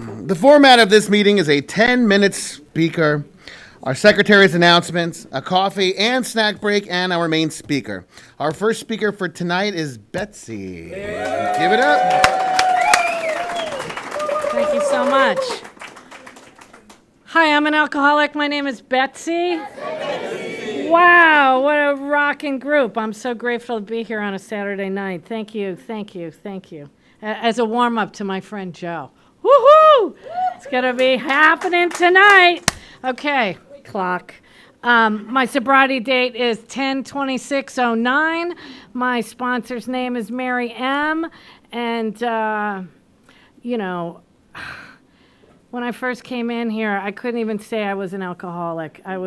The format of this meeting is a 10-minute speaker, our secretary's announcements, a coffee and snack break, and our main speaker. Our first speaker for tonight is Betsy. Give it up. Thank you so much. Hi, I'm an alcoholic. My name is Betsy. Wow, what a rocking group. I'm so grateful to be here on a Saturday night. Thank you. As a warm-up to my friend Joe. Woohoo! It's going to be happening tonight. Okay, clock. My sobriety date is 10/26/09. My sponsor's name is Mary M. And, when I first came in here, I couldn't even say I was an alcoholic. I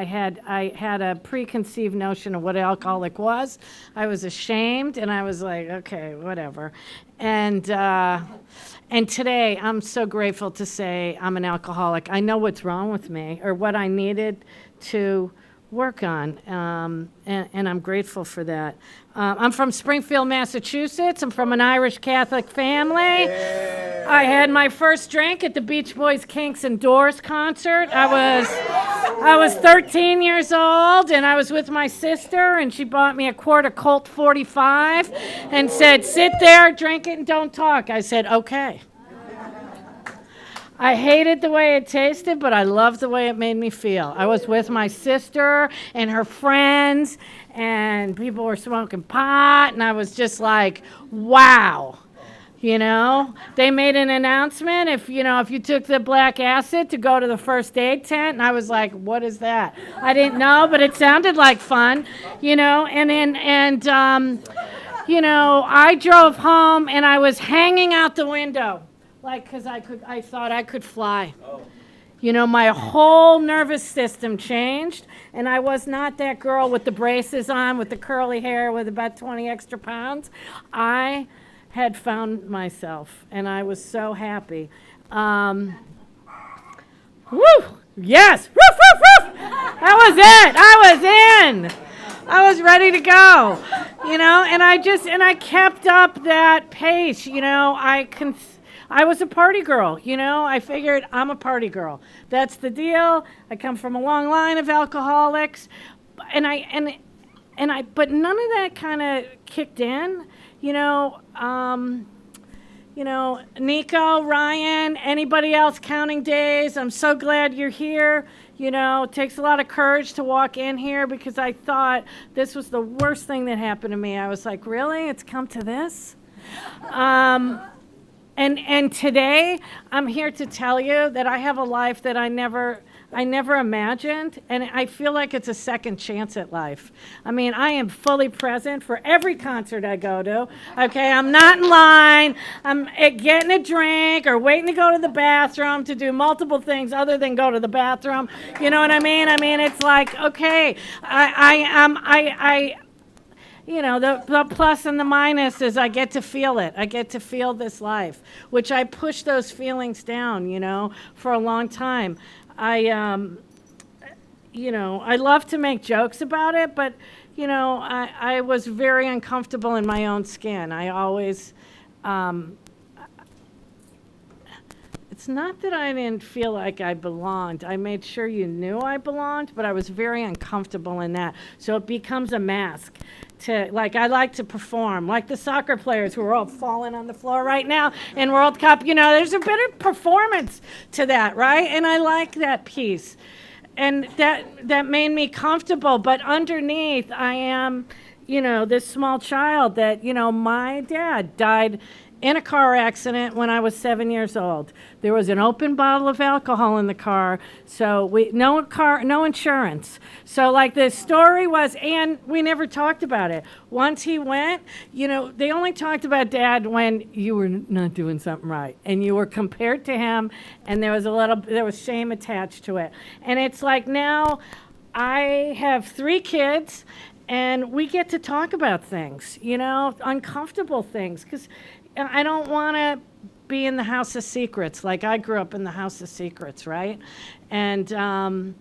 had a preconceived notion of what an alcoholic was. I was ashamed, and I was like, okay, whatever. And today, I'm so grateful to say I'm an alcoholic. I know what's wrong with me, or what I needed to work on, and I'm grateful for that. I'm from Springfield, Massachusetts. I'm from an Irish Catholic family. Yeah. I had my first drink at the Beach Boys, Kinks, and Doors concert. I was 13 years old, and I was with my sister, and she bought me a quart of Colt 45 and said, sit there, drink it, and don't talk. I said, okay. I hated the way it tasted, but I loved the way it made me feel. I was with my sister and her friends, and people were smoking pot, and I was just like, wow. They made an announcement if you took the black acid to go to the first aid tent, and I was like, what is that? I didn't know, but it sounded like fun, I drove home, and I was hanging out the window. Because I thought I could fly. My whole nervous system changed, and I was not that girl with the braces on, with the curly hair, with about 20 extra pounds. I had found myself, and I was so happy. Woo! Yes! Woof, woof, woof! That was it! I was in! I was ready to go, and I kept up that pace, I was a party girl, I figured I'm a party girl. That's the deal. I come from a long line of alcoholics, but none of that kind of kicked in, Nico, Ryan, anybody else counting days. I'm so glad you're here. It takes a lot of courage to walk in here because I thought this was the worst thing that happened to me. I was like, really? It's come to this? And today, I'm here to tell you that I have a life that I never imagined, and I feel like it's a second chance at life. I mean, I am fully present for every concert I go to. Okay, I'm not in line. I'm getting a drink or waiting to go to the bathroom to do multiple things other than go to the bathroom. You know what I mean? It's like, okay, the plus and the minus is I get to feel it. I get to feel this life, which I pushed those feelings down, for a long time. I love to make jokes about it, but, I was very uncomfortable in my own skin. I always, it's not that I didn't feel like I belonged. I made sure you knew I belonged, but I was very uncomfortable in that. So it becomes a mask. I like to perform, like the soccer players who are all falling on the floor right now in World Cup. There's a bit of performance to that, right? And I like that piece. And that made me comfortable. But underneath, I am, this small child that, my dad died in a car accident when I was 7 years old. There was an open bottle of alcohol in the car, so no insurance. So the story was, and we never talked about it. Once he went, they only talked about Dad when you were not doing something right, and you were compared to him, and there was shame attached to it. And it's like now I have 3 kids, and we get to talk about things, uncomfortable things, because I don't want to be in the house of secrets. Like I grew up in the house of secrets, right? And, I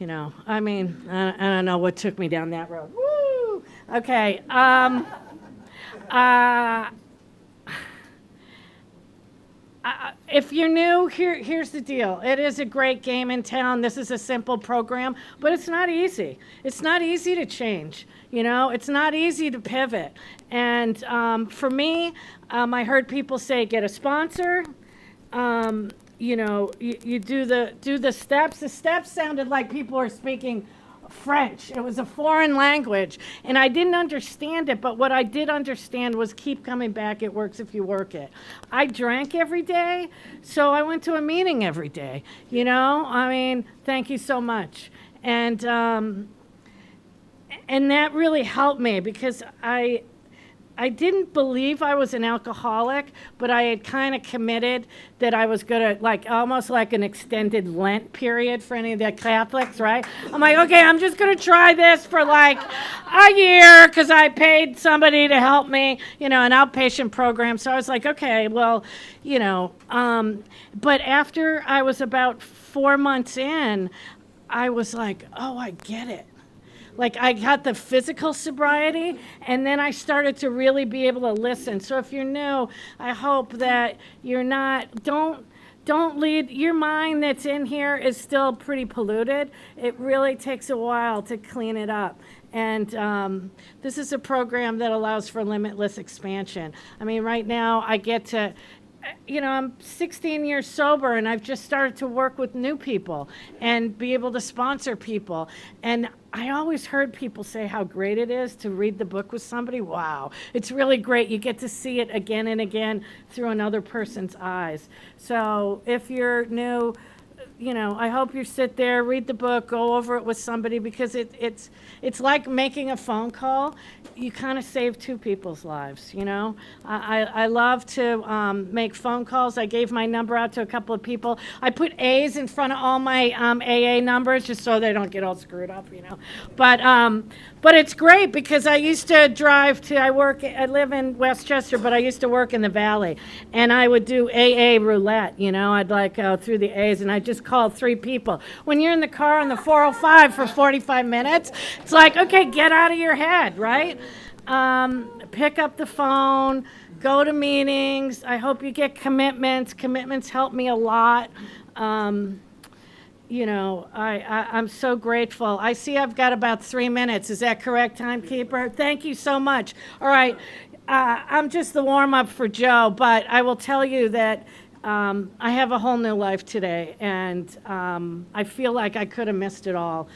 don't know what took me down that road. Woo! Okay. if you're new, here's the deal. It is a great game in town. This is a simple program, but it's not easy. It's not easy to change. It's not easy to pivot. And for me, I heard people say, get a sponsor. You do the steps. The steps sounded like people were speaking French. It was a foreign language, and I didn't understand it, but what I did understand was keep coming back. It works if you work it. I drank every day, so I went to a meeting every day. Thank you so much. And that really helped me because I didn't believe I was an alcoholic, but I had kind of committed that I was going to, almost like an extended Lent period for any of the Catholics, right? I'm like, okay, I'm just going to try this for a year because I paid somebody to help me, an outpatient program. So I was like, okay, well, but after I was about 4 months in, I was like, oh, I get it. I got the physical sobriety, and then I started to really be able to listen. So if you're new, I hope that you're not, don't lead, your mind that's in here is still pretty polluted. It really takes a while to clean it up. And this is a program that allows for limitless expansion. Right now I get to, I'm 16 years sober, and I've just started to work with new people and be able to sponsor people. And I always heard people say how great it is to read the book with somebody. Wow, it's really great. You get to see it again and again through another person's eyes. So if you're new, I hope you sit there, read the book, go over it with somebody, because it's like making a phone call. You kind of save two people's lives, I love to make phone calls. I gave my number out to a couple of people. I put A's in front of all my AA numbers just so they don't get all screwed up, But it's great because I used to drive to, I live in Westchester, but I used to work in the Valley, and I would do AA roulette, I'd go through the A's, and I just called 3 people. When you're in the car on the 405 for 45 minutes, it's like, okay, get out of your head, right? Pick up the phone, go to meetings. I hope you get commitments. Commitments help me a lot. I'm so grateful. I see I've got about 3 minutes. Is that correct, timekeeper? Thank you so much. All right. I'm just the warm-up for Joe, but I will tell you that I have a whole new life today, and I feel like I could have missed it all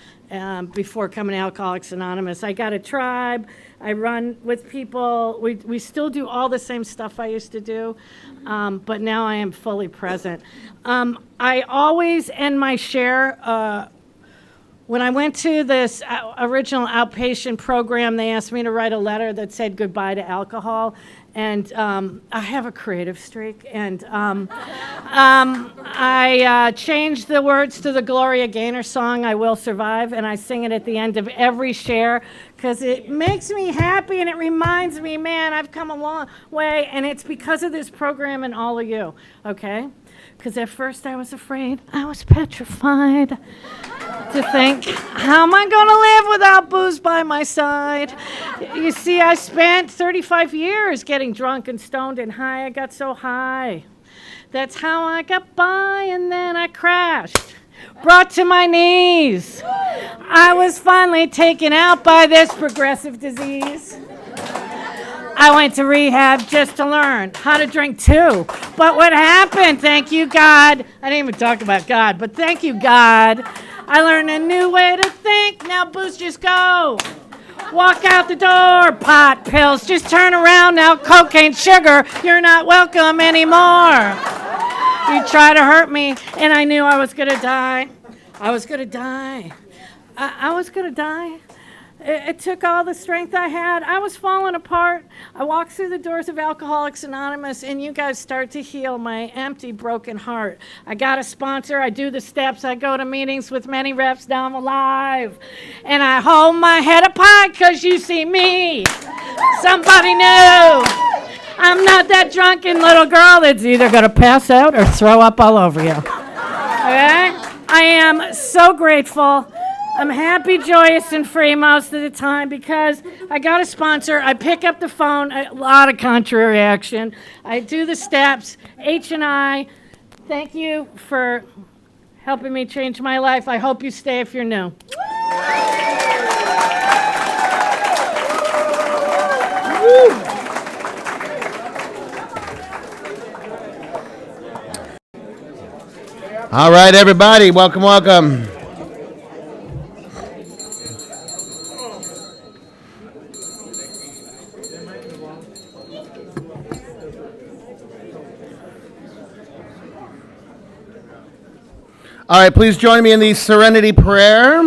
before coming to Alcoholics Anonymous. I got a tribe. I run with people. We still do all the same stuff I used to do, but now I am fully present. I always end my share. When I went to this original outpatient program, they asked me to write a letter that said goodbye to alcohol. And I have a creative streak, and I changed the words to the Gloria Gaynor song, I Will Survive, and I sing it at the end of every share because it makes me happy and it reminds me, man, I've come a long way, and it's because of this program and all of you, okay? Because at first I was afraid, I was petrified to think, how am I going to live without booze by my side? You see, I spent 35 years getting drunk and stoned and high. I got so high. That's how I got by, and then I crashed, brought to my knees. I was finally taken out by this progressive disease. I went to rehab just to learn how to drink too. But what happened, thank you, God, I didn't even talk about God, but thank you, God, I learned a new way to think. Now booze, just go. Walk out the door, pot, pills, just turn around now, cocaine, sugar, you're not welcome anymore. You try to hurt me, and I knew I was going to die. I was going to die. I was going to die. It took all the strength I had. I was falling apart. I walked through the doors of Alcoholics Anonymous, and you guys start to heal my empty, broken heart. I got a sponsor. I do the steps. I go to meetings with many reps. Now I'm alive. And I hold my head up high because you see me. Somebody new. I'm not that drunken little girl that's either going to pass out or throw up all over you. Okay? I am so grateful. I'm happy, joyous, and free most of the time because I got a sponsor. I pick up the phone, a lot of contrary action. I do the steps, H&I, Thank you for helping me change my life. I hope you stay if you're new. All right, everybody, welcome, welcome. All right, please join me in the serenity prayer.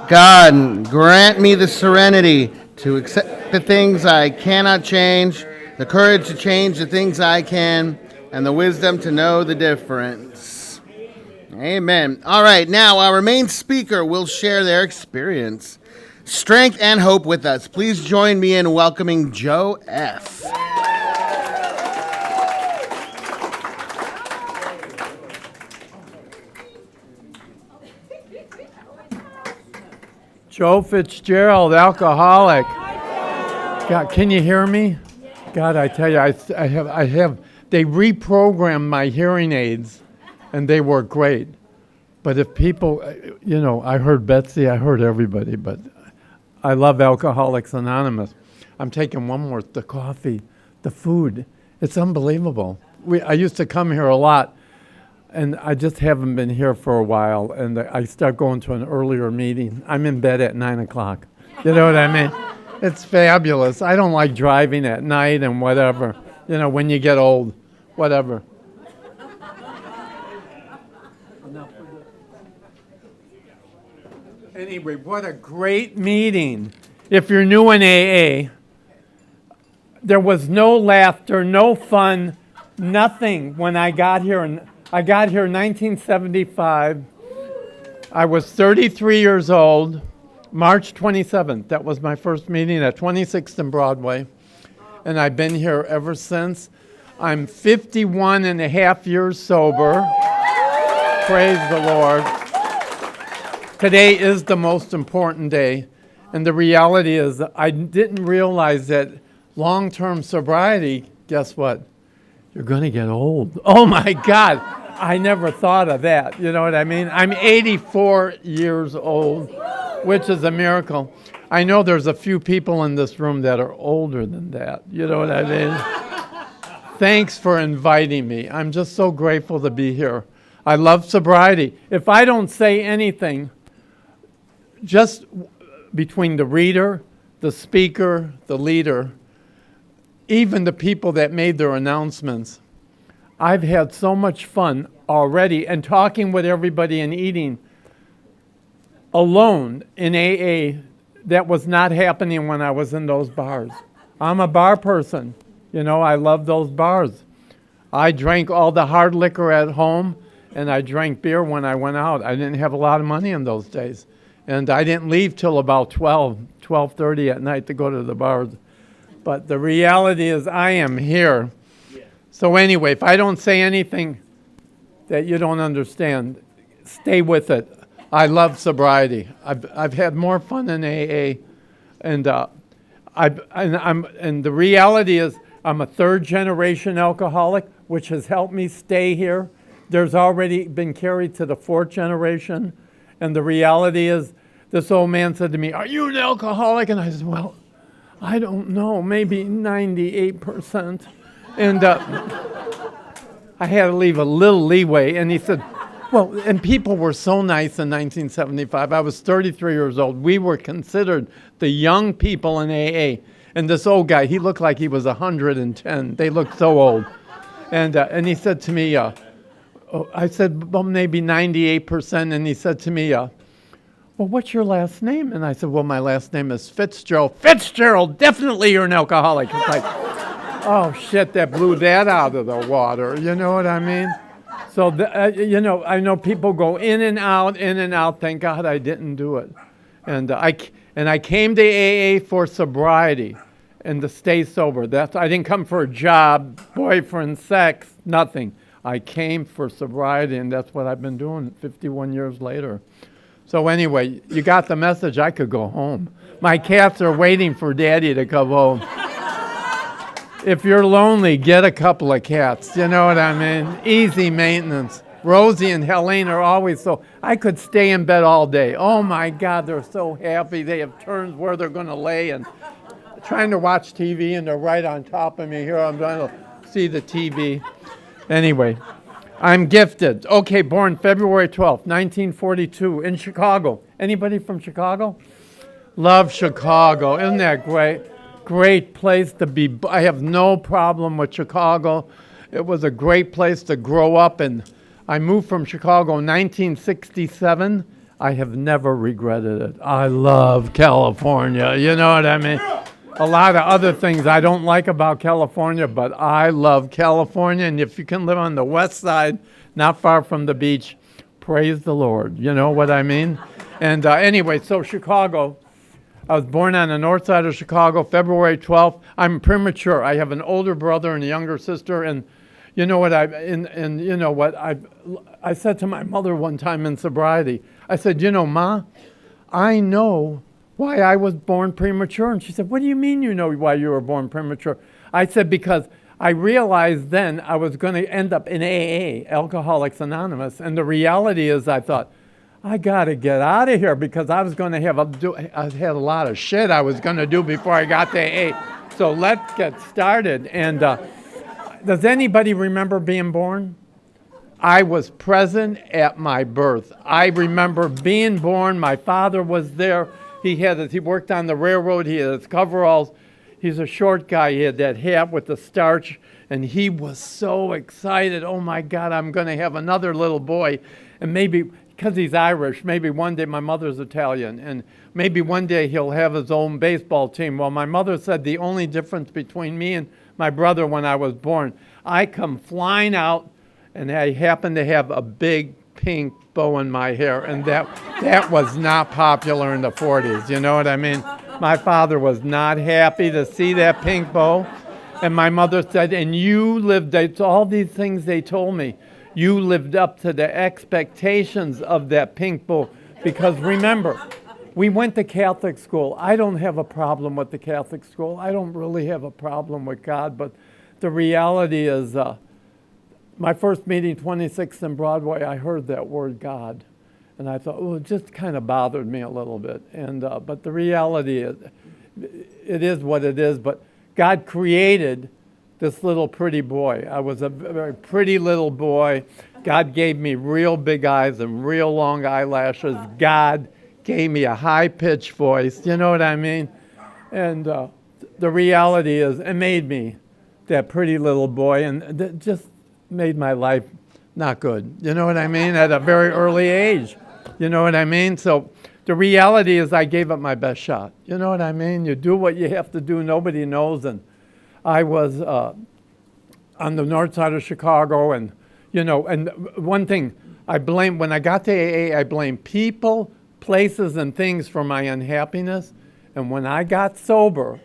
God, grant me the serenity to accept the things I cannot change, the courage to change the things I can, and the wisdom to know the difference. Amen. All right, now our main speaker will share their experience, strength, and hope with us. Please join me in welcoming Joe F. Joe Fitzgerald, alcoholic. God, can you hear me? God, I tell you, I have. They reprogrammed my hearing aids, and they work great. But if people, I heard Betsy, I heard everybody, but I love Alcoholics Anonymous. I'm taking one more. The coffee, the food, it's unbelievable. I used to come here a lot, and I just haven't been here for a while, and I start going to an earlier meeting. I'm in bed at 9 o'clock. You know what I mean? It's fabulous. I don't like driving at night and whatever. When you get old, whatever. Anyway, what a great meeting. If you're new in AA, there was no laughter, no fun, nothing when I got here. I got here in 1975. I was 33 years old, March 27th. That was my first meeting at 26th and Broadway. And I've been here ever since. I'm 51 and a half years sober. Praise the Lord. Today is the most important day. And the reality is I didn't realize that long-term sobriety, guess what? You're going to get old. Oh, my God. I never thought of that. You know what I mean? I'm 84 years old, which is a miracle. I know there's a few people in this room that are older than that. You know what I mean? Thanks for inviting me. I'm just so grateful to be here. I love sobriety. If I don't say anything, just between the reader, the speaker, the leader, even the people that made their announcements, I've had so much fun already, and talking with everybody and eating alone in AA, that was not happening when I was in those bars. I'm a bar person. I love those bars. I drank all the hard liquor at home, and I drank beer when I went out. I didn't have a lot of money in those days. And I didn't leave till about 12:30 at night to go to the bars. But the reality is I am here. So anyway, if I don't say anything that you don't understand, stay with it. I love sobriety. I've had more fun in AA, and the reality is I'm a third generation alcoholic, which has helped me stay here. There's already been carried to the fourth generation, and the reality is this old man said to me, "Are you an alcoholic?" And I said, "Well, I don't know, maybe 98%. And I had to leave a little leeway. And he said, well, and people were so nice in 1975. I was 33 years old. We were considered the young people in AA. And this old guy, he looked like he was 110. They looked so old. And he said to me, I said, well, maybe 98%. And he said to me, well, what's your last name? And I said, well, my last name is Fitzgerald. Fitzgerald, definitely you're an alcoholic. It's like, oh, shit, that blew that out of the water. You know what I mean? So, I know people go in and out. Thank God I didn't do it. And I came to AA for sobriety and to stay sober. I didn't come for a job, boyfriend, sex, nothing. I came for sobriety, and that's what I've been doing 51 years later. So anyway, you got the message. I could go home. My cats are waiting for Daddy to come home. If you're lonely, get a couple of cats. You know what I mean? Easy maintenance. Rosie and Helene are always so, I could stay in bed all day. Oh my God, they're so happy. They have turns where they're going to lay and trying to watch TV and they're right on top of me here. I'm trying to see the TV. Anyway, I'm gifted. Okay, born February 12th, 1942 in Chicago. Anybody from Chicago? Love Chicago. Isn't that great? Great place to be. I have no problem with Chicago. It was a great place to grow up in. I moved from Chicago in 1967. I have never regretted it. I love California. You know what I mean? A lot of other things I don't like about California, but I love California. And if you can live on the west side, not far from the beach, praise the Lord. You know what I mean? And anyway, so Chicago. I was born on the north side of Chicago, February 12th. I'm premature. I have an older brother and a younger sister, and you know what I said to my mother one time in sobriety. I said, Ma, I know why I was born premature. And she said, what do you mean you know why you were born premature? I said, because I realized then I was going to end up in AA, Alcoholics Anonymous, and the reality is I thought, I got to get out of here because I was going to I had a lot of shit I was going to do before I got to AA. So let's get started. And does anybody remember being born? I was present at my birth. I remember being born. My father was there. He worked on the railroad. He had his coveralls. He's a short guy. He had that hat with the starch. And he was so excited. Oh, my God, I'm going to have another little boy. And maybe, because he's Irish, maybe one day, my mother's Italian, and maybe one day he'll have his own baseball team. Well, my mother said the only difference between me and my brother when I was born, I come flying out, and I happened to have a big pink bow in my hair, and that was not popular in the 40s, you know what I mean? My father was not happy to see that pink bow, and my mother said, and you lived, it's all these things they told me, you lived up to the expectations of that pink bow, because remember, we went to Catholic school. I don't have a problem with the Catholic school. I don't really have a problem with God, but the reality is, my first meeting, 26th and Broadway, I heard that word God. And I thought, it just kind of bothered me a little bit. And but the reality is, it is what it is. But God created this little pretty boy. I was a very pretty little boy. God gave me real big eyes and real long eyelashes. God gave me a high-pitched voice. You know what I mean? And the reality is, it made me that pretty little boy. And it just made my life not good. You know what I mean? At a very early age. You know what I mean? So the reality is I gave it my best shot. You know what I mean? You do what you have to do. Nobody knows. And I was on the north side of Chicago. And, and one thing I blame, when I got to AA, I blamed people, places, and things for my unhappiness. And when I got sober,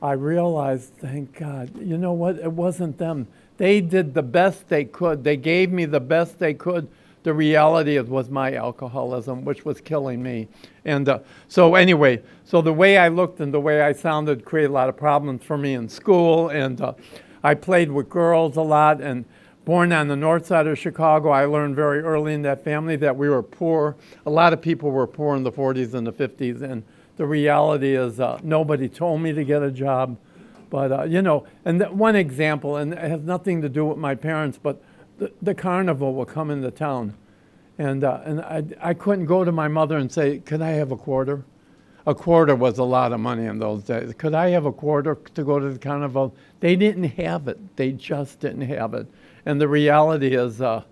I realized, thank God, you know what? It wasn't them. They did the best they could. They gave me the best they could. The reality was my alcoholism, which was killing me. And so anyway, so the way I looked and the way I sounded created a lot of problems for me in school. And I played with girls a lot. And born on the north side of Chicago, I learned very early in that family that we were poor. A lot of people were poor in the 40s and the 50s. And the reality is nobody told me to get a job. But, and one example, and it has nothing to do with my parents, but the carnival will come into town. And I couldn't go to my mother and say, could I have a quarter? A quarter was a lot of money in those days. Could I have a quarter to go to the carnival? They didn't have it. They just didn't have it. And the reality is I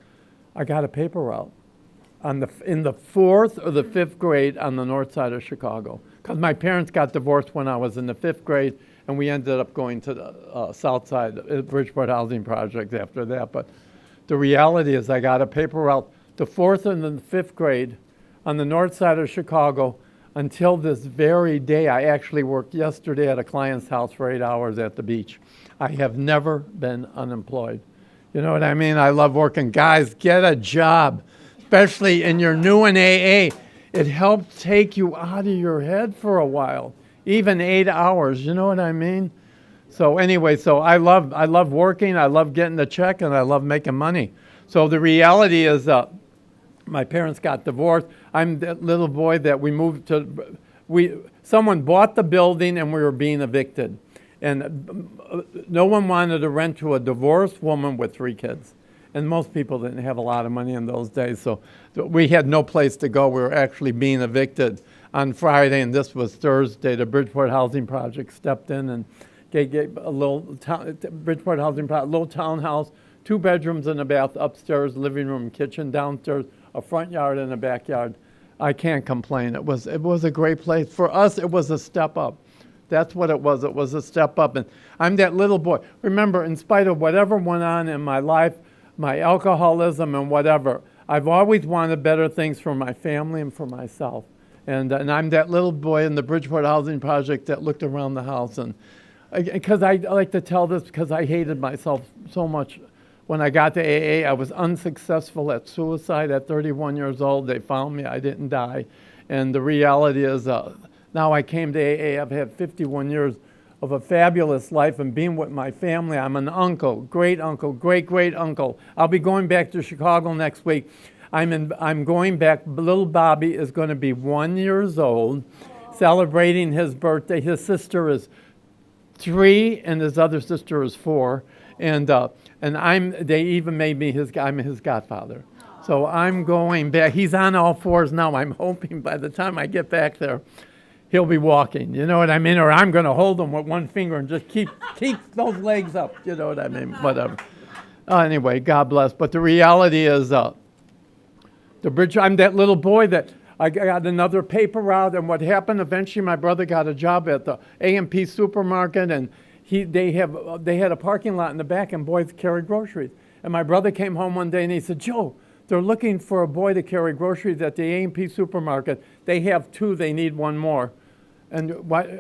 got a paper route in the 4th or the 5th grade on the north side of Chicago. Because my parents got divorced when I was in the 5th grade, and we ended up going to the south side, Bridgeport Housing Project after that. But the reality is I got a paper route the 4th and the 5th grade on the north side of Chicago until this very day. I actually worked yesterday at a client's house for 8 hours at the beach. I have never been unemployed. You know what I mean? I love working. Guys, get a job, especially in your new in AA. It helps take you out of your head for a while. Even 8 hours, you know what I mean? So anyway, so I love working, I love getting the check, and I love making money. So the reality is, my parents got divorced. I'm that little boy that we moved to. Someone bought the building and we were being evicted, and no one wanted to rent to a divorced woman with 3 kids. And most people didn't have a lot of money in those days, so we had no place to go. We were actually being evicted on Friday, and this was Thursday. The Bridgeport Housing Project stepped in and gave a Bridgeport Housing Project, little townhouse, 2 bedrooms and a bath upstairs, living room, kitchen downstairs, a front yard and a backyard. I can't complain. It was a great place. For us, it was a step up. That's what it was. It was a step up. And I'm that little boy. Remember, in spite of whatever went on in my life, my alcoholism and whatever, I've always wanted better things for my family and for myself. And I'm that little boy in the Bridgeport Housing Project that looked around the house. And because I like to tell this because I hated myself so much. When I got to AA, I was unsuccessful at suicide at 31 years old. They found me. I didn't die. And the reality is now I came to AA. I've had 51 years of a fabulous life and being with my family. I'm an uncle, great uncle, great uncle. I'll be going back to Chicago next week. I'm going back. Little Bobby is going to be 1 year old, celebrating his birthday. His sister is 3 and his other sister is 4. And they even made me I'm his godfather. So I'm going back. He's on all 4s now. I'm hoping by the time I get back there, he'll be walking. You know what I mean? Or I'm going to hold him with 1 finger and just keep those legs up. You know what I mean? Whatever. Anyway, God bless. But the reality is, I'm that little boy that I got another paper route. And what happened, eventually my brother got a job at the A&P supermarket, and they had a parking lot in the back, and boys carried groceries. And my brother came home one day and he said, "Joe, they're looking for a boy to carry groceries at the A&P supermarket. They have 2, they need 1 more. And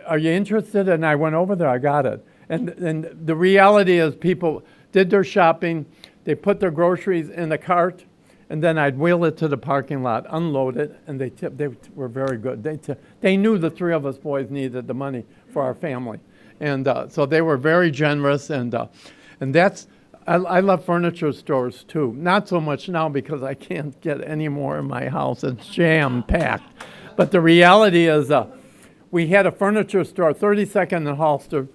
are you interested?" And I went over there, I got it. And the reality is people did their shopping, they put their groceries in the cart, and then I'd wheel it to the parking lot, unload it, and they were very good. They knew the 3 of us boys needed the money for our family. And so they were very generous, and that's, I love furniture stores too. Not so much now because I can't get any more in my house. It's jam-packed. But the reality is we had a furniture store, 32nd and Halster,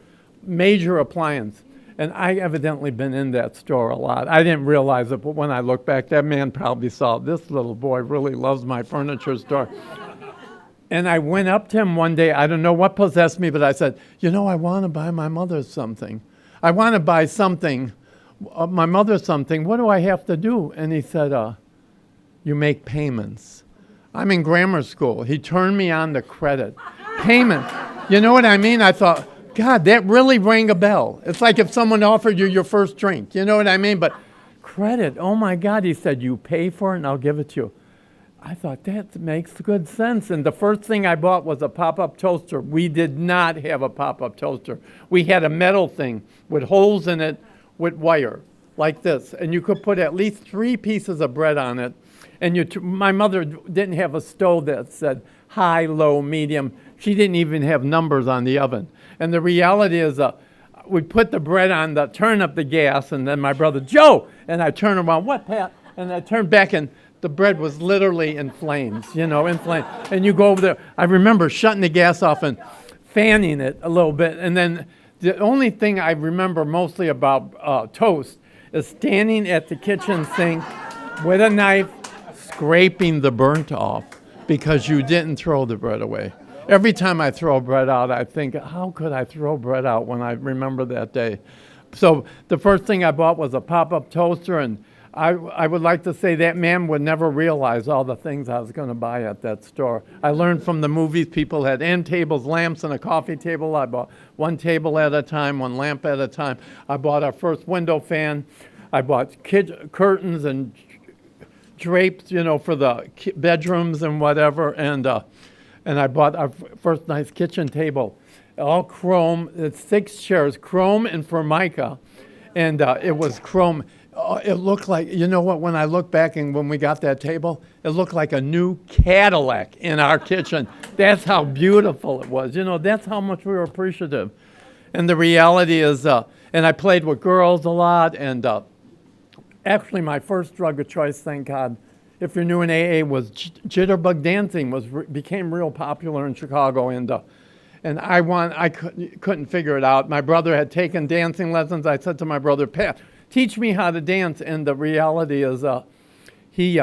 major appliance. And I evidently been in that store a lot. I didn't realize it, but when I look back, that man probably saw, this little boy really loves my furniture store. And I went up to him one day, I don't know what possessed me, but I said, I want to buy my mother something. I want to buy something, my mother something. What do I have to do? And he said, you make payments. I'm in grammar school. He turned me on to credit. Payment. You know what I mean? I thought, God, that really rang a bell. It's like if someone offered you your first drink. You know what I mean? But credit, oh my God. He said, you pay for it and I'll give it to you. I thought, that makes good sense. And the first thing I bought was a pop-up toaster. We did not have a pop-up toaster. We had a metal thing with holes in it with wire, like this. And you could put at least 3 pieces of bread on it. And my mother didn't have a stove that said high, low, medium. She didn't even have numbers on the oven. And the reality is, we put the bread on, turn up the gas, and then my brother, Joe, and I turn around, what, Pat? And I turn back, and the bread was literally in flames, in flames. And you go over there. I remember shutting the gas off and fanning it a little bit. And then the only thing I remember mostly about toast is standing at the kitchen sink with a knife, scraping the burnt off because you didn't throw the bread away. Every time I throw bread out, I think, how could I throw bread out when I remember that day? So the first thing I bought was a pop-up toaster, and I would like to say that man would never realize all the things I was going to buy at that store. I learned from the movies people had end tables, lamps, and a coffee table. I bought 1 table at a time, 1 lamp at a time. I bought our first window fan. I bought curtains and drapes, for the bedrooms and whatever. And I bought our first nice kitchen table, all chrome. It's 6 chairs, chrome and formica. And it was chrome. It looked like, when I look back and when we got that table, it looked like a new Cadillac in our kitchen. That's how beautiful it was. That's how much we were appreciative. And the reality is, and I played with girls a lot, and actually my first drug of choice, thank God, if you're new in AA, was jitterbug dancing. Became real popular in Chicago, and I couldn't figure it out. My brother had taken dancing lessons. I said to my brother, Pat, teach me how to dance. And the reality is, he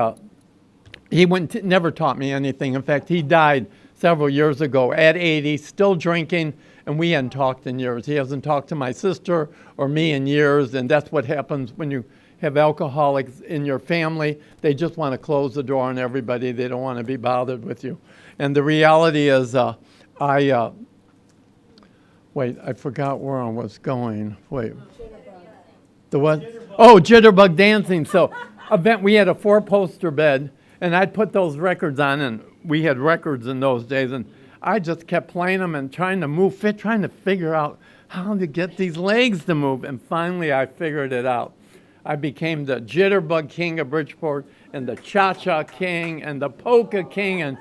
never taught me anything. In fact, he died several years ago at 80, still drinking, and we hadn't talked in years. He hasn't talked to my sister or me in years, and that's what happens when you have alcoholics in your family. They just want to close the door on everybody. They don't want to be bothered with you. And the reality is, I forgot where I was going. The what? Oh, jitterbug dancing. So, we had a 4-poster bed, and I'd put those records on, and we had records in those days, and I just kept playing them and trying to figure out how to get these legs to move, and finally I figured it out. I became the jitterbug king of Bridgeport, and the cha-cha king, and the polka king, and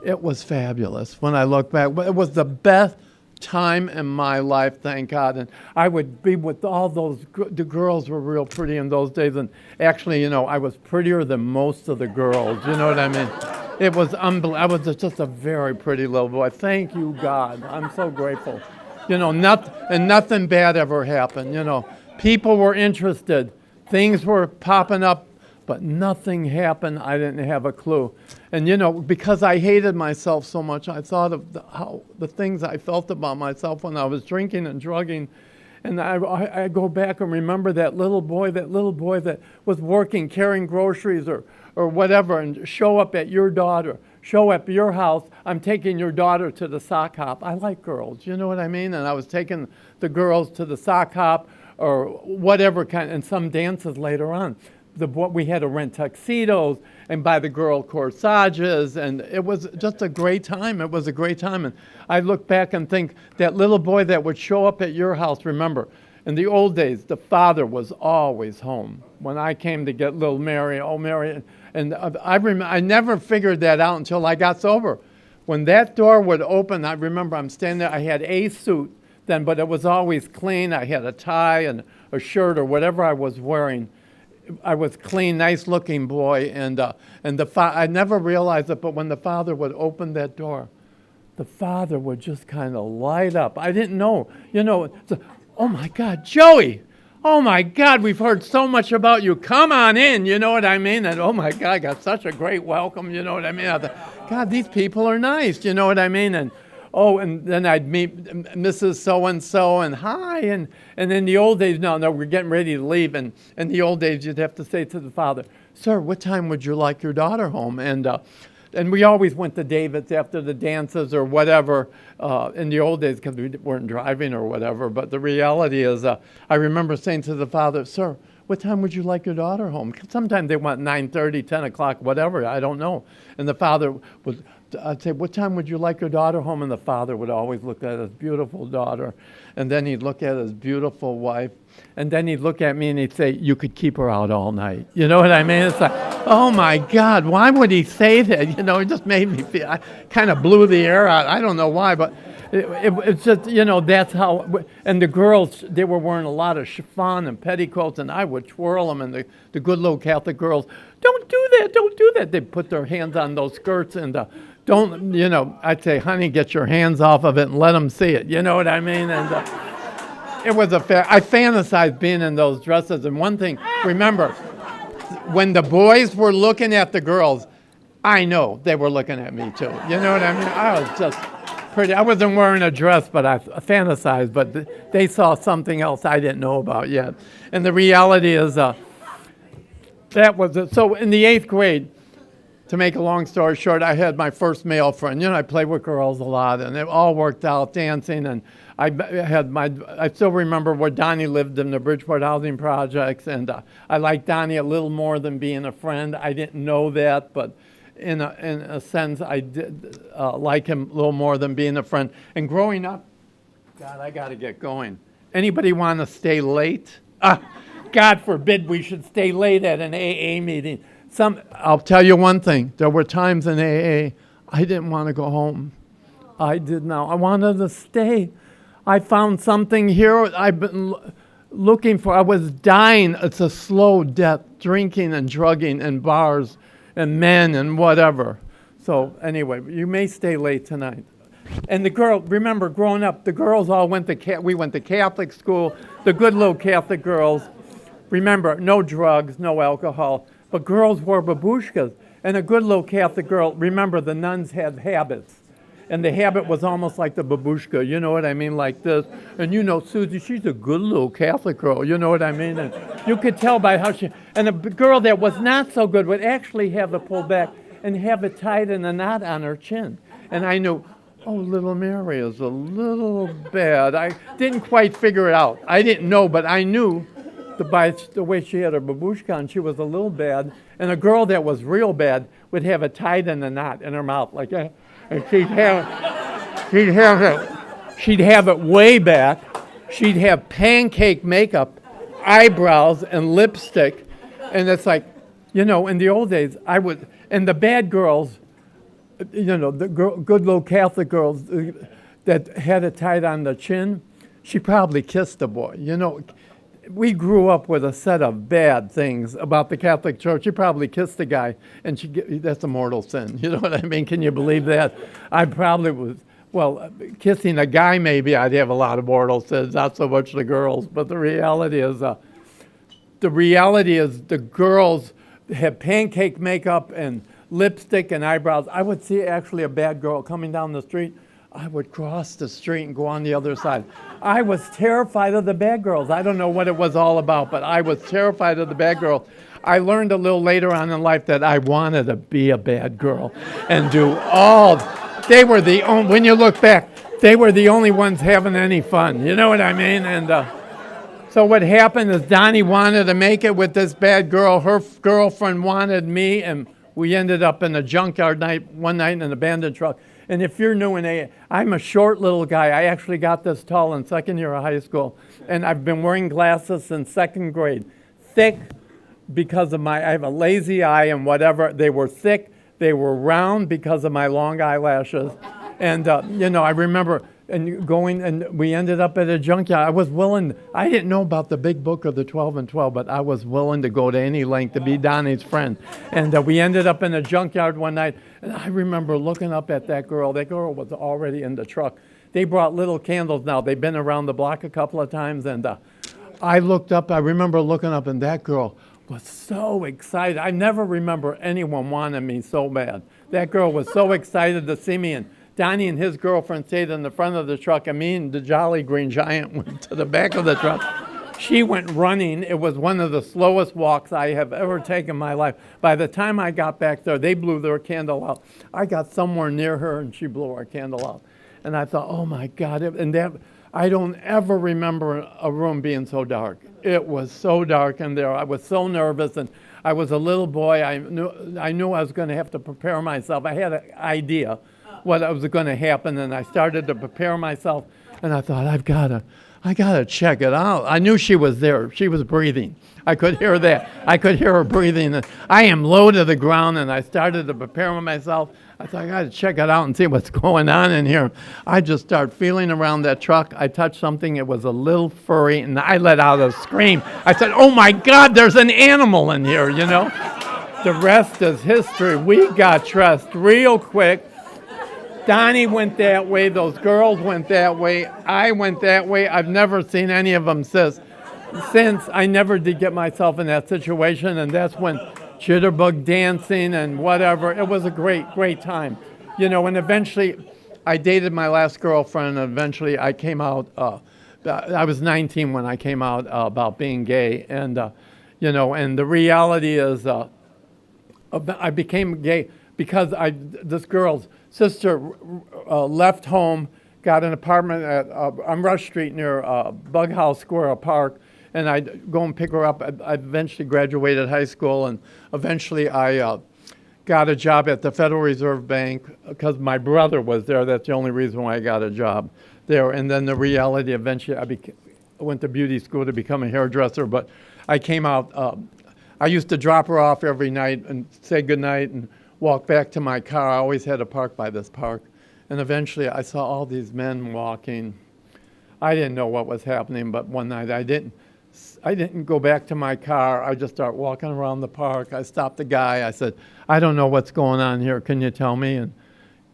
it was fabulous when I look back. It was the best time in my life, thank God. And I would be with all those, the girls were real pretty in those days, and actually, I was prettier than most of the girls, you know what I mean? It was unbelievable. I was just a very pretty little boy. Thank you, God. I'm so grateful. Nothing bad ever happened, People were interested. Things were popping up, but nothing happened. I didn't have a clue. And, because I hated myself so much, I thought of the things I felt about myself when I was drinking and drugging. And I go back and remember that little boy that was working, carrying groceries or whatever, and show up at your house. I'm taking your daughter to the sock hop. I like girls, you know what I mean? And I was taking the girls to the sock hop or whatever kind, and some dances later on. We had to rent tuxedos and buy the girl corsages, and it was just a great time. It was a great time. And I look back and think that little boy that would show up at your house, remember, in the old days, the father was always home. When I came to get little Mary, and I never figured that out until I got sober. When that door would open, I remember I'm standing there, I had a suit then, but it was always clean. I had a tie and a shirt or whatever I was wearing. I was clean, nice-looking boy, and I never realized it, but when the father would open that door, the father would just kind of light up. I didn't know, oh my God, Joey, oh my God, we've heard so much about you. Come on in, you know what I mean? And oh my God, I got such a great welcome, you know what I mean? I thought, God, these people are nice, you know what I mean? And then I'd meet Mrs. So-and-so, and hi, and in the old days, no, we're getting ready to leave, and in the old days, you'd have to say to the father, sir, what time would you like your daughter home? And we always went to David's after the dances or whatever in the old days because we weren't driving or whatever, but the reality is, I remember saying to the father, sir, what time would you like your daughter home? Sometimes they want 9:30, 10 o'clock, whatever, I don't know. And the father I'd say, what time would you like your daughter home? And the father would always look at his beautiful daughter, and then he'd look at his beautiful wife, and then he'd look at me and he'd say, you could keep her out all night. You know what I mean? It's like, oh my God, why would he say that? It just made me feel, I kind of blew the air out. I don't know why, but it's just, that's how, and the girls, they were wearing a lot of chiffon and petticoats, and I would twirl them, and the good little Catholic girls, don't do that. They'd put their hands on those skirts, and I'd say, honey, get your hands off of it and let them see it. You know what I mean? And it was I fantasized being in those dresses. And one thing, remember, when the boys were looking at the girls, I know they were looking at me too. You know what I mean? I was just pretty. I wasn't wearing a dress, but I fantasized. But they saw something else I didn't know about yet. And the reality is, that was it. So in the 8th grade, to make a long story short, I had my first male friend. I played with girls a lot, and it all worked out, dancing. And I still remember where Donnie lived in the Bridgeport Housing Projects, and I liked Donnie a little more than being a friend. I didn't know that, but in a sense, I did like him a little more than being a friend. And growing up, God, I got to get going. Anybody want to stay late? God forbid we should stay late at an AA meeting. I'll tell you one thing. There were times in AA I didn't want to go home. I did not. I wanted to stay. I found something here I've been looking for. I was dying. It's a slow death, drinking and drugging and bars and men and whatever. So anyway, you may stay late tonight. And the girl, remember, growing up, the girls all went to, we went to Catholic school, the good little Catholic girls. Remember, no drugs, no alcohol, but girls wore babushkas. And a good little Catholic girl, remember, the nuns had habits. And the habit was almost like the babushka, you know what I mean, like this. And you know, Susie, she's a good little Catholic girl, you know what I mean? And you could tell by how she, and a girl that was not so good would actually have it pulled back and have it tied in a knot on her chin. And I knew, oh, little Mary is a little bad. I didn't quite figure it out. I didn't know, but I knew by the way she had her babushka on, she was a little bad. And a girl that was real bad would have it tied in a knot in her mouth like that. And she'd have it way back. She'd have pancake makeup, eyebrows, and lipstick. And it's like, you know, in the old days, and the bad girls, you know, the good little Catholic girls that had it tied on the chin, she probably kissed the boy. You know, we grew up with a set of bad things about the Catholic Church. She probably kissed the guy, and that's a mortal sin. You know what I mean? Can you believe that? I probably was, kissing a guy maybe I'd have a lot of mortal sins, not so much the girls. But the reality is the girls had pancake makeup and lipstick and eyebrows. I would see actually a bad girl coming down the street. I would cross the street and go on the other side. I was terrified of the bad girls. I don't know what it was all about, but I was terrified of the bad girls. I learned a little later on in life that I wanted to be a bad girl and do all. They were the only, when you look back, they were the only ones having any fun. You know what I mean? And so what happened is Donnie wanted to make it with this bad girl. Her girlfriend wanted me, and we ended up in a junkyard one night in an abandoned truck. And if you're new in AA, I'm a short little guy. I actually got this tall in second year of high school. And I've been wearing glasses since second grade. Thick because of I have a lazy eye and whatever. They were thick. They were round because of my long eyelashes. And, you know, I remember and we ended up at a junkyard. I was willing, I didn't know about the big book of the 12 and 12, but I was willing to go to any length to be Donnie's friend. And we ended up in a junkyard one night, and I remember looking up at that girl. That girl was already in the truck. They brought little candles now. They've been around the block a couple of times, and I looked up, I remember looking up, and that girl was so excited. I never remember anyone wanting me so bad. That girl was so excited to see me, and Donnie and his girlfriend stayed in the front of the truck, and me and the Jolly Green Giant went to the back of the truck. She went running. It was one of the slowest walks I have ever taken in my life. By the time I got back there, they blew their candle out. I got somewhere near her, and she blew her candle out. And I thought, oh, my God. I don't ever remember a room being so dark. It was so dark in there. I was so nervous, and I was a little boy. I knew I was going to have to prepare myself. I had an idea what was going to happen, and I started to prepare myself, and I thought, I gotta check it out. I knew she was there. She was breathing. I could hear that. I could hear her breathing. And I am low to the ground, and I started to prepare myself. I thought, I gotta check it out and see what's going on in here. I just started feeling around that truck. I touched something. It was a little furry, and I let out a scream. I said, oh my God, there's an animal in here, you know? The rest is history. We got dressed real quick. Donnie went that way, those girls went that way, I went that way. I've never seen any of them since. I never did get myself in that situation, and that's when jitterbug dancing and whatever. It was a great time. You know, and eventually I dated my last girlfriend, and eventually I came out, I was 19 when I came out about being gay, and, you know, and the reality is I became gay because this girl's sister left home, got an apartment on Rush Street near Bughouse Square Park, and I'd go and pick her up. I eventually graduated high school, and eventually I got a job at the Federal Reserve Bank because my brother was there. That's the only reason why I got a job there. And then the reality, eventually I went to beauty school to become a hairdresser, but I came out, I used to drop her off every night and say goodnight and walk back to my car. I always had to park by this park. And eventually I saw all these men walking I didn't know what was happening, but one night I didn't go back to my car. I just started walking around the park. I stopped the guy. I said, I don't know what's going on here. Can you tell me? And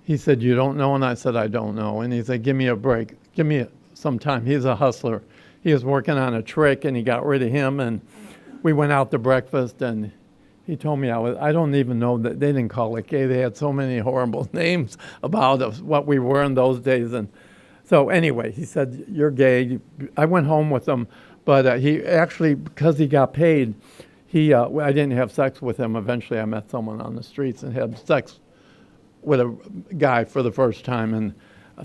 he said, you don't know? And I said, I don't know. And he said, give me a break. Give me some time. He's a hustler. He was working on a trick, and he got rid of him. And we went out to breakfast, and he told me I don't even know that they didn't call it gay. They had so many horrible names about us, what we were in those days. And so anyway, he said, you're gay. I went home with him, but he actually, because he got paid, I didn't have sex with him. Eventually I met someone on the streets and had sex with a guy for the first time. And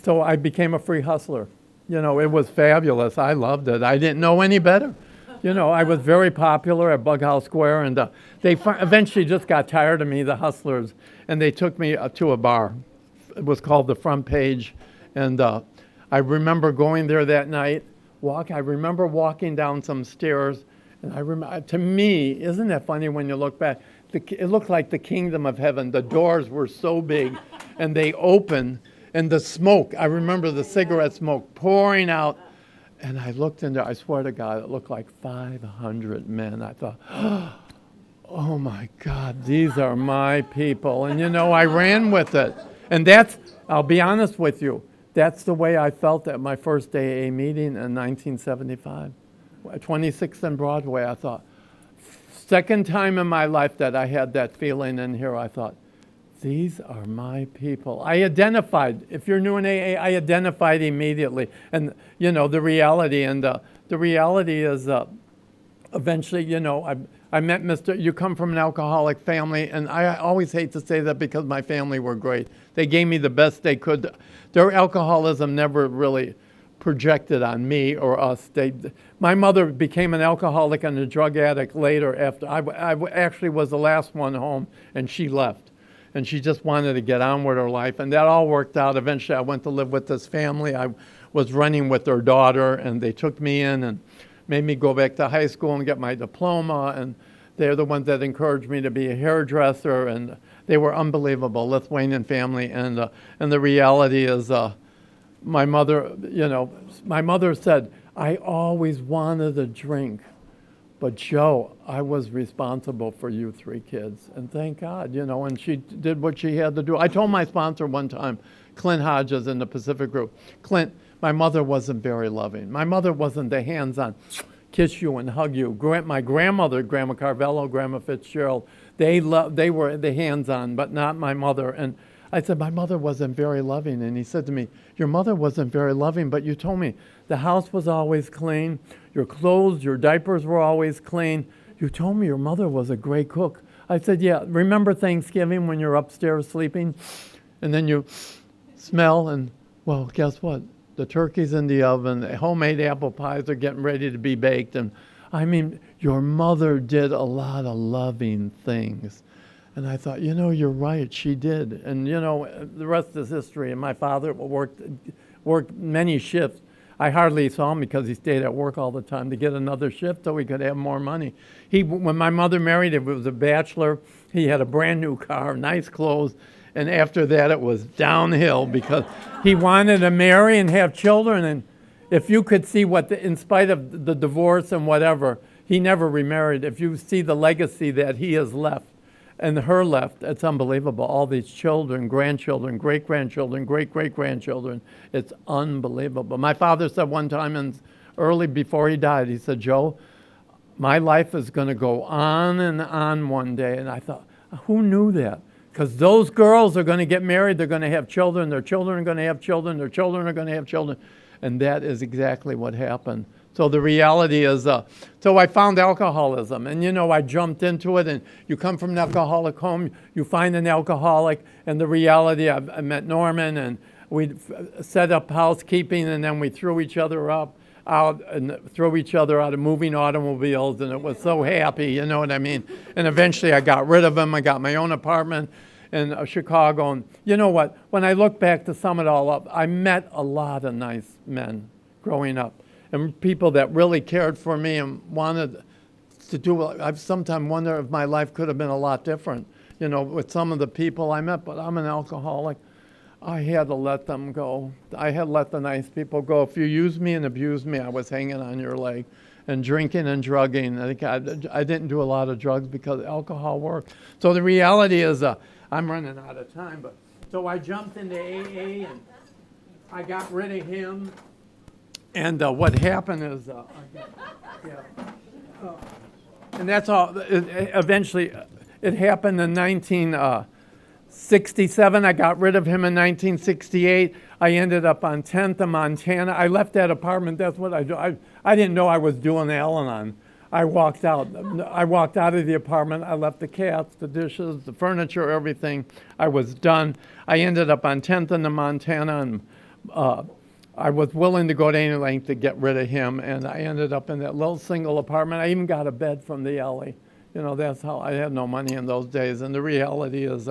so I became a free hustler. You know, it was fabulous. I loved it. I didn't know any better. You know, I was very popular at Bughouse Square, and they eventually just got tired of me, the hustlers, and they took me to a bar. It was called the Front Page, and I remember going there that night. I remember walking down some stairs, and to me, isn't that funny when you look back? It looked like the kingdom of heaven. The doors were so big, and they opened, and the smoke, I remember the cigarette smoke pouring out. And I looked in there, I swear to God, it looked like 500 men. I thought, oh my God, these are my people. And you know, I ran with it. And I'll be honest with you, that's the way I felt at my first AA meeting in 1975. 26th and Broadway, I thought, second time in my life that I had that feeling in here, I thought, these are my people. I identified, if you're new in AA, I identified immediately. And, you know, the reality is eventually, you know, I met you come from an alcoholic family, and I always hate to say that because my family were great. They gave me the best they could. Their alcoholism never really projected on me or us. My mother became an alcoholic and a drug addict later after I actually was the last one home, and she left. And she just wanted to get on with her life. And that all worked out. Eventually, I went to live with this family. I was running with their daughter, and they took me in and made me go back to high school and get my diploma. And they're the ones that encouraged me to be a hairdresser. And they were unbelievable, Lithuanian family. And the reality is my mother said, I always wanted a drink. But Joe, I was responsible for you 3 kids, and thank God, you know, and she did what she had to do. I told my sponsor one time, Clint Hodges in the Pacific Group, Clint, my mother wasn't very loving. My mother wasn't the hands-on, kiss you and hug you. My grandmother, Grandma Carvello, Grandma Fitzgerald, they were the hands-on, but not my mother. And I said, my mother wasn't very loving. And he said to me, your mother wasn't very loving, but you told me the house was always clean, your clothes, your diapers were always clean. You told me your mother was a great cook. I said, yeah, remember Thanksgiving when you're upstairs sleeping and then you smell and, well, guess what? The turkey's in the oven, the homemade apple pies are getting ready to be baked. And I mean, your mother did a lot of loving things. And I thought, you know, you're right, she did. And, you know, the rest is history. And my father worked many shifts. I hardly saw him because he stayed at work all the time to get another shift so he could have more money. When my mother married him, he was a bachelor. He had a brand new car, nice clothes. And after that, it was downhill because he wanted to marry and have children. And if you could see in spite of the divorce and whatever, he never remarried. If you see the legacy that he has left, and her left, it's unbelievable. All these children, grandchildren, great-grandchildren, great-great-grandchildren. It's unbelievable. My father said one time, early before he died, he said, Joe, my life is going to go on and on one day. And I thought, who knew that? Because those girls are going to get married, they're going to have children, their children are going to have children, their children are going to have children. And that is exactly what happened. So the reality is, so I found alcoholism, and you know, I jumped into it, and you come from an alcoholic home, you find an alcoholic, and the reality, I met Norman, and we set up housekeeping, and then we threw each other out of moving automobiles, and it was so happy, you know what I mean? And eventually I got rid of him, I got my own apartment in Chicago, and you know what, when I look back to sum it all up, I met a lot of nice men growing up. And people that really cared for me and wanted to do. I've sometimes wondered if my life could have been a lot different, you know, with some of the people I met. But I'm an alcoholic. I had to let them go. I had to let the nice people go. If you used me and abused me, I was hanging on your leg. And drinking and drugging. I didn't do a lot of drugs because alcohol worked. So the reality is, I'm running out of time, but so I jumped into AA and I got rid of him. And what happened is, and that's all. Eventually, it happened in 1967. I got rid of him in 1968. I ended up on 10th in Montana. I left that apartment. That's what I do. I didn't know I was doing Al-Anon. I walked out. I walked out of the apartment. I left the cats, the dishes, the furniture, everything. I was done. I ended up on 10th in Montana, and I was willing to go to any length to get rid of him. And I ended up in that little single apartment. I even got a bed from the alley. That's how I had no money in those days. And the reality is,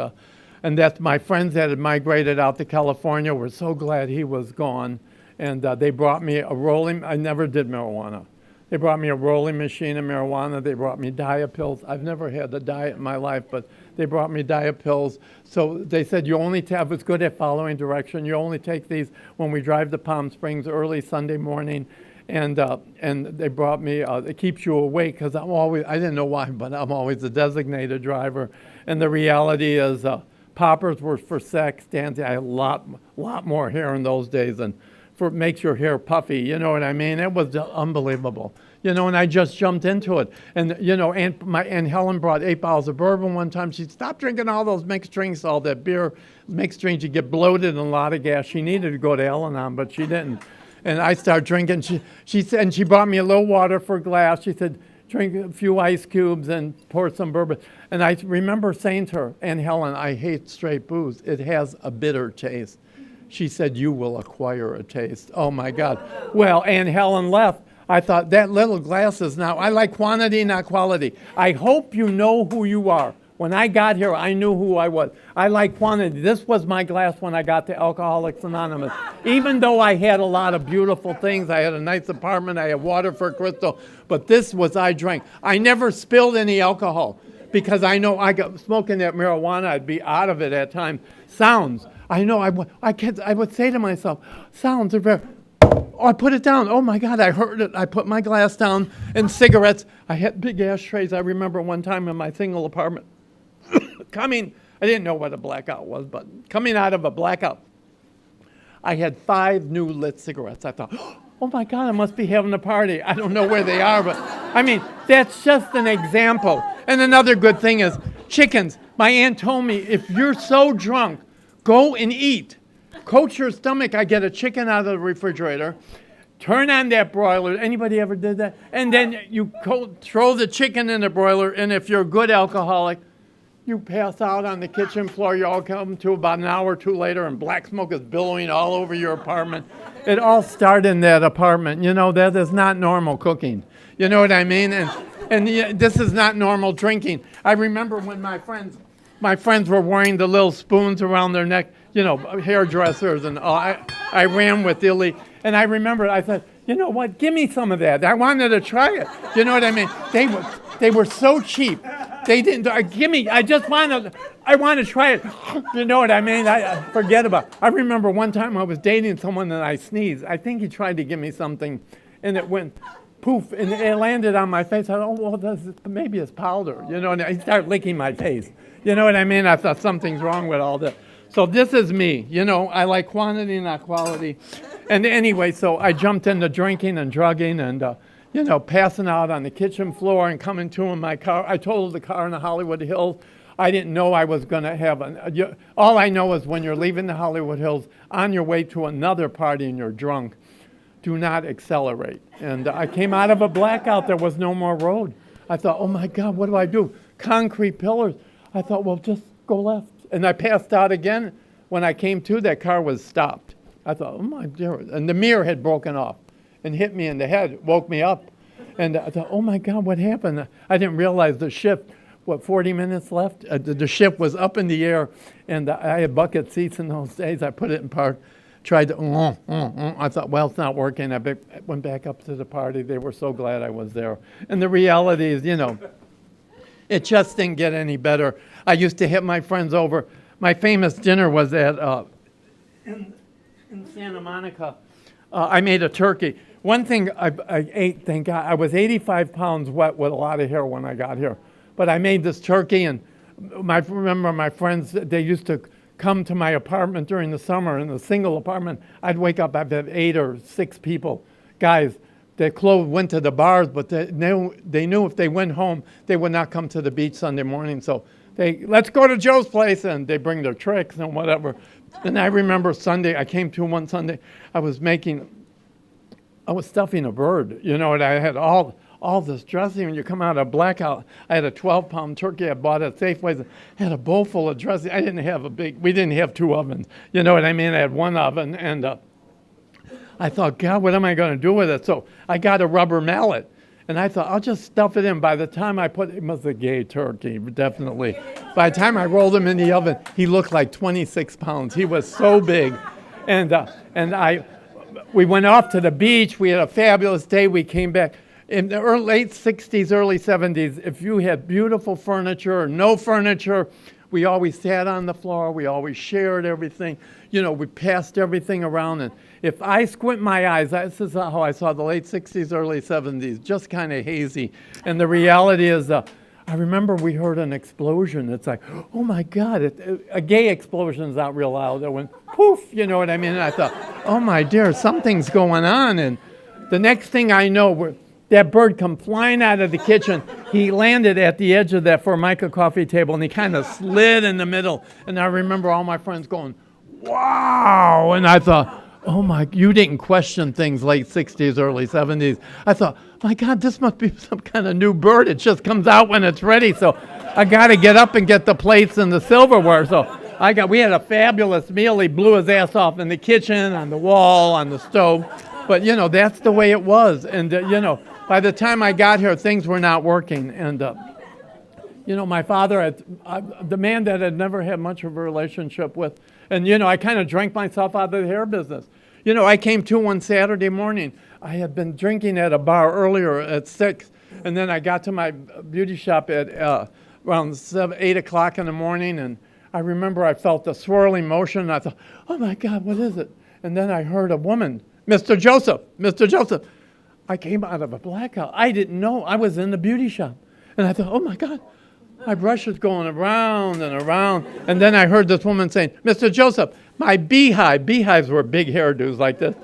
and that's my friends that had migrated out to California were so glad he was gone. And they brought me a rolling, I never did marijuana. They brought me a rolling machine of marijuana. They brought me diet pills. I've never had a diet in my life, but they brought me diet pills. So they said, you only I was good at following direction. You only take these when we drive to Palm Springs early Sunday morning. And they brought me, it keeps you awake because I didn't know why, but I'm always a designated driver. And the reality is poppers were for sex, dancing. I had a lot more hair in those days and makes your hair puffy, you know what I mean? It was unbelievable, and I just jumped into it. And, and Helen brought 8 bottles of bourbon one time. She stopped drinking all those mixed drinks, all that beer, mixed drinks. You get bloated and a lot of gas. She needed to go to Al-Anon, but she didn't. And I started drinking. She said, and she brought me a little water for a glass. She said, drink a few ice cubes and pour some bourbon. And I remember saying to her, and Helen, I hate straight booze. It has a bitter taste. She said, you will acquire a taste. Oh, my God. Well, and Helen left. I thought, that little glass is now, I like quantity, not quality. I hope you know who you are. When I got here, I knew who I was. I like quantity. This was my glass when I got to Alcoholics Anonymous. Even though I had a lot of beautiful things, I had a nice apartment, I had water for Crystal, but this was I drank. I never spilled any alcohol because I know I got smoking that marijuana, I'd be out of it at times. Sounds. I know, I would say to myself, sounds are very, oh, I put it down. Oh my God, I heard it. I put my glass down. And cigarettes, I had big ashtrays. I remember one time in my single apartment, I didn't know what a blackout was, but coming out of a blackout, I had 5 new lit cigarettes. I thought, oh my God, I must be having a party. I don't know where they are, but that's just an example. And another good thing is chickens. My aunt told me, if you're so drunk, go and eat. Coat your stomach. I get a chicken out of the refrigerator, turn on that broiler. Anybody ever did that? And then you throw the chicken in the broiler, and if you're a good alcoholic, you pass out on the kitchen floor. You all come to about an hour or two later, and black smoke is billowing all over your apartment. It all started in that apartment. That is not normal cooking. You know what I mean? And this is not normal drinking. I remember when my friends were wearing the little spoons around their neck, hairdressers, and all. I ran with Illy, and I remember I said, you know what, give me some of that. I wanted to try it. You know what I mean? They were so cheap. They didn't, I want to try it. You know what I mean? I forget about it. I remember one time I was dating someone and I sneezed. I think he tried to give me something, and it went poof, and it landed on my face. I thought, oh, well, maybe it's powder. And he started licking my face. You know what I mean? I thought something's wrong with all this. So this is me. I like quantity, not quality. And anyway, so I jumped into drinking and drugging and, passing out on the kitchen floor and coming to in my car. I totaled the car in the Hollywood Hills. I didn't know I was going to have all I know is when you're leaving the Hollywood Hills on your way to another party and you're drunk, do not accelerate. And I came out of a blackout. There was no more road. I thought, oh my God, what do I do? Concrete pillars. I thought, well, just go left. And I passed out again. When I came to, that car was stopped. I thought, oh my dear. And the mirror had broken off and hit me in the head, woke me up. And I thought, oh my God, what happened? I didn't realize the shift, 40 minutes left? The shift was up in the air, and I had bucket seats in those days. I put it in park, tried to, I thought, well, it's not working. I went back up to the party. They were so glad I was there. And the reality is, it just didn't get any better. I used to hit my friends over. My famous dinner was at in Santa Monica, I made a turkey. One thing I ate, thank God, I was 85 pounds wet with a lot of hair when I got here. But I made this turkey, and remember my friends, they used to come to my apartment during the summer, in the single apartment. I'd wake up, I'd have 8 or 6 people, guys. Their clothes went to the bars, but they knew if they went home, they would not come to the beach Sunday morning. So let's go to Joe's place, and they bring their tricks and whatever. And I remember Sunday, I came to one Sunday, I was stuffing a bird, and I had all this dressing. When you come out of blackout, I had a 12-pound turkey I bought at Safeway. I had a bowl full of dressing. We didn't have 2 ovens. You know what I mean? I had 1 oven, and I thought, God, what am I going to do with it? So I got a rubber mallet, and I thought, I'll just stuff it in. By the time it was a gay turkey, definitely. By the time I rolled him in the oven, he looked like 26 pounds. He was so big. We went off to the beach. We had a fabulous day. We came back. In the late 60s, early 70s, if you had beautiful furniture or no furniture, we always sat on the floor. We always shared everything. We passed everything around. And if I squint my eyes, this is how I saw the late 60s, early 70s, just kind of hazy. And the reality is, I remember we heard an explosion. It's like, oh my God, a gay explosion's not real loud. It went poof, you know what I mean? And I thought, oh my dear, something's going on. And the next thing I know, that bird come flying out of the kitchen. He landed at the edge of that Formica coffee table, and he kind of slid in the middle. And I remember all my friends going, wow. And I thought, oh my, you didn't question things late 60s, early 70s. I thought, my God, this must be some kind of new bird. It just comes out when it's ready. So I got to get up and get the plates and the silverware. So we had a fabulous meal. He blew his ass off in the kitchen, on the wall, on the stove. But, that's the way it was. And, by the time I got here, things were not working. And, my father, the man that I'd never had much of a relationship with, and, I kind of drank myself out of the hair business. I came to one Saturday morning. I had been drinking at a bar earlier at 6, and then I got to my beauty shop at around 8 o'clock in the morning, and I remember I felt a swirling motion, and I thought, oh my God, what is it? And then I heard a woman, Mr. Joseph. I came out of a blackout. I didn't know I was in the beauty shop. And I thought, oh my God, my brush is going around and around. And then I heard this woman saying, Mr. Joseph, my beehives were big hairdos like this.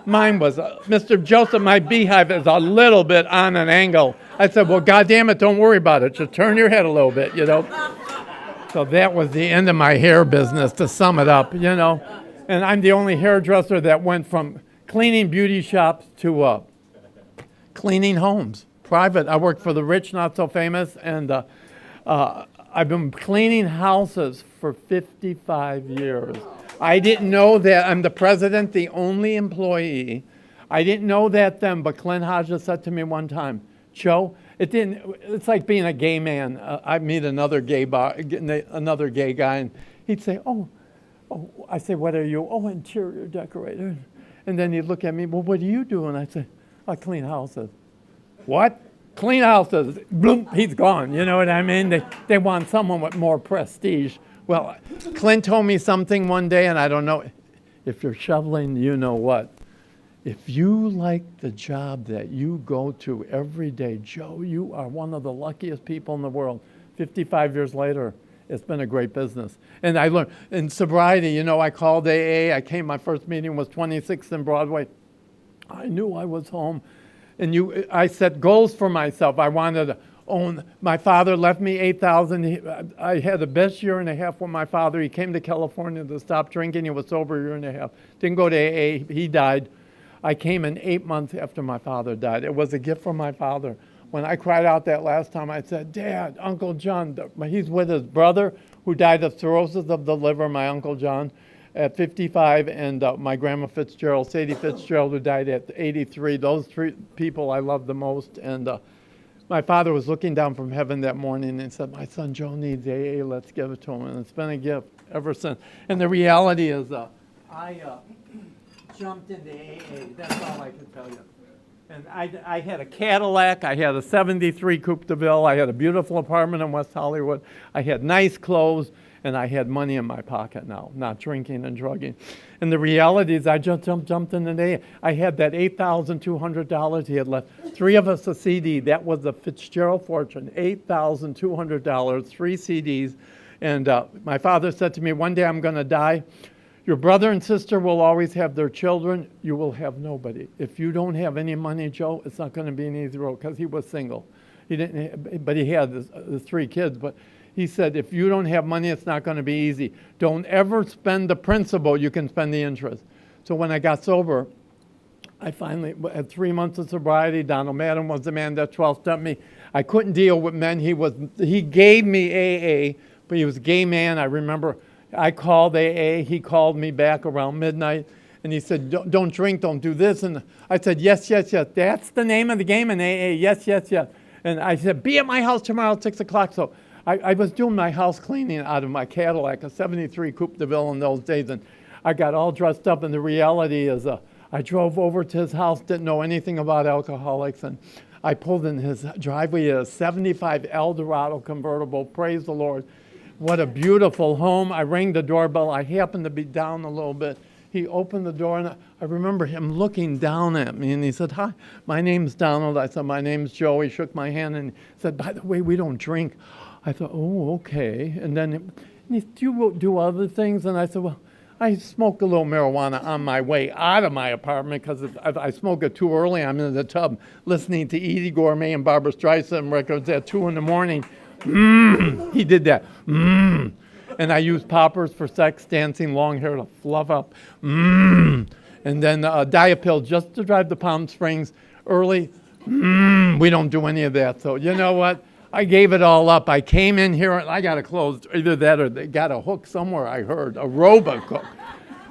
Mine was, Mr. Joseph, my beehive is a little bit on an angle. I said, well, God damn it, don't worry about it. Just turn your head a little bit, So that was the end of my hair business, to sum it up, And I'm the only hairdresser that went from cleaning beauty shops to cleaning homes, private. I work for the rich, not so famous, and I've been cleaning houses for 55 years. I didn't know that. I'm the president, the only employee. I didn't know that then, but Clint Hodges said to me one time, Joe, it's like being a gay man. I meet another gay guy, and he'd say, I say, what are you? Oh, interior decorator. And then he'd look at me, well, what do you do? And I'd say, I clean houses. What? Clean houses. Bloom, he's gone. You know what I mean? They want someone with more prestige. Well, Clint told me something one day, and I don't know. If you're shoveling, you know what. If you like the job that you go to every day, Joe, you are one of the luckiest people in the world. 55 years later, it's been a great business. And I learned in sobriety, I called AA. My first meeting was 26th and Broadway. I knew I was home. And I set goals for myself. I wanted to own. My father left me $8,000. I had the best year and a half with my father. He came to California to stop drinking. He was sober a year and a half. Didn't go to AA. He died. I came in 8 months after my father died. It was a gift from my father. When I cried out that last time, I said, Dad, Uncle John, he's with his brother who died of cirrhosis of the liver, my Uncle John, at 55, and my grandma Fitzgerald, Sadie Fitzgerald, who died at 83. Those 3 people I love the most. And my father was looking down from heaven that morning and said, my son Joe needs AA, let's give it to him. And it's been a gift ever since. And the reality is I jumped into AA. That's all I can tell you. And I had a Cadillac, I had a 73 Coupe de Ville, I had a beautiful apartment in West Hollywood, I had nice clothes, and I had money in my pocket now, not drinking and drugging. And the reality is I just jumped in the day. I had that $8,200 he had left. 3 of us a CD. That was the Fitzgerald fortune, $8,200, 3 CDs. And my father said to me, one day I'm going to die. Your brother and sister will always have their children. You will have nobody. If you don't have any money, Joe, it's not going to be an easy road, because he was single. He didn't, but he had the 3 kids. But he said, if you don't have money, it's not going to be easy. Don't ever spend the principal. You can spend the interest. So when I got sober, I finally had 3 months of sobriety. Donald Madden was the man that 12-stepped me. I couldn't deal with men. He gave me AA, but he was a gay man. I remember I called AA. He called me back around midnight, and he said, don't drink, don't do this. And I said, yes, yes, yes. That's the name of the game in AA. Yes, yes, yes. And I said, be at my house tomorrow at 6 o'clock. So I was doing my house cleaning out of my Cadillac, a 73 Coupe de Ville in those days, and I got all dressed up, and the reality is I drove over to his house, didn't know anything about alcoholics, and I pulled in his driveway, a 75 Eldorado convertible, praise the Lord. What a beautiful home. I rang the doorbell. I happened to be down a little bit. He opened the door, and I remember him looking down at me, and he said, hi, my name's Donald. I said, my name's Joe. He shook my hand, and he said, by the way, we don't drink. I thought, oh, okay. And then he said, do you do other things? And I said, well, I smoke a little marijuana on my way out of my apartment, because if I smoke it too early, I'm in the tub listening to Edie Gourmet and Barbra Streisand records at 2 in the morning. He did that. And I used poppers for sex, dancing, long hair to fluff up. And then a diet pill just to drive to Palm Springs early. We don't do any of that. So you know what? I gave it all up. I came in here, and I got to close. Either that or they got a hook somewhere, I heard, a robot hook.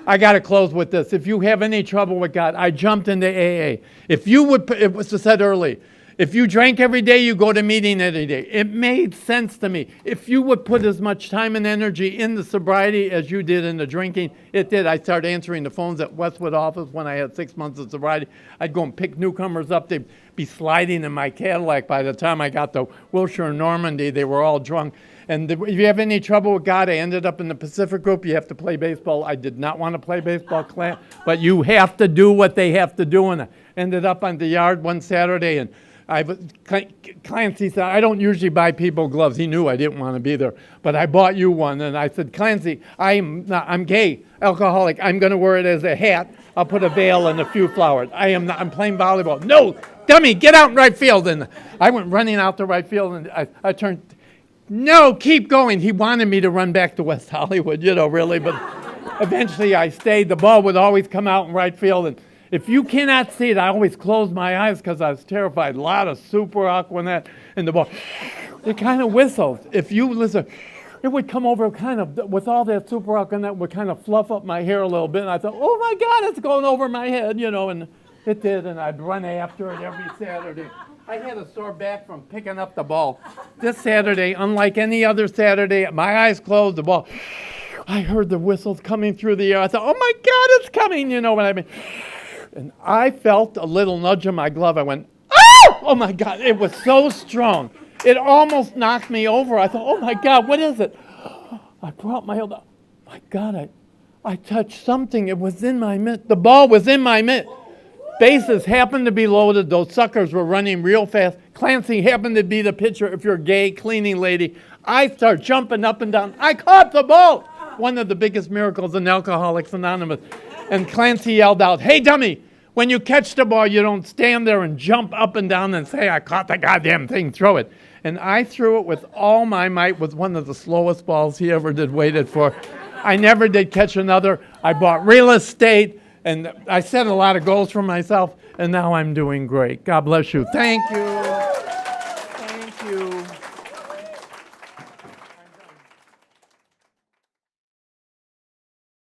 I got to close with this. If you have any trouble with God, I jumped into AA. If you would, it was said early, if you drank every day, you go to meeting every day. It made sense to me. If you would put as much time and energy in the sobriety as you did in the drinking, it did. I started answering the phones at Westwood office when I had 6 months of sobriety. I'd go and pick newcomers up. They'd be sliding in my Cadillac. By the time I got to Wilshire and Normandy, they were all drunk. And if you have any trouble with God, I ended up in the Pacific group. You have to play baseball. I did not want to play baseball, but you have to do what they have to do. And I ended up on the yard one Saturday, and Clancy said, I don't usually buy people gloves. He knew I didn't want to be there, but I bought you one. And I said, Clancy, I'm gay, alcoholic. I'm going to wear it as a hat. I'll put a veil and a few flowers. I'm playing volleyball. No, dummy, get out in right field. And I went running out to right field, and I turned, no, keep going. He wanted me to run back to West Hollywood, really, but eventually I stayed. The ball would always come out in right field, and if you cannot see it, I always closed my eyes because I was terrified. A lot of super aqua and the ball, it kind of whistled. If you listen, it would come over kind of, with all that super aqua would kind of fluff up my hair a little bit. And I thought, oh my God, it's going over my head, and it did. And I'd run after it every Saturday. I had a sore back from picking up the ball. This Saturday, unlike any other Saturday, my eyes closed, the ball, I heard the whistles coming through the air. I thought, oh my God, it's coming, what I mean. And I felt a little nudge in my glove. I went, oh! Oh my God, it was so strong. It almost knocked me over. I thought, oh my God, what is it? I brought my elbow. My God, I touched something. It was in my mitt. The ball was in my mitt. Bases happened to be loaded. Those suckers were running real fast. Clancy happened to be the pitcher. If you're a gay cleaning lady, I start jumping up and down. I caught the ball. One of the biggest miracles in Alcoholics Anonymous. And Clancy yelled out, hey, dummy, when you catch the ball, you don't stand there and jump up and down and say, I caught the goddamn thing, throw it. And I threw it with all my might, with one of the slowest balls he ever did waited for. I never did catch another. I bought real estate, and I set a lot of goals for myself, and now I'm doing great. God bless you. Thank you.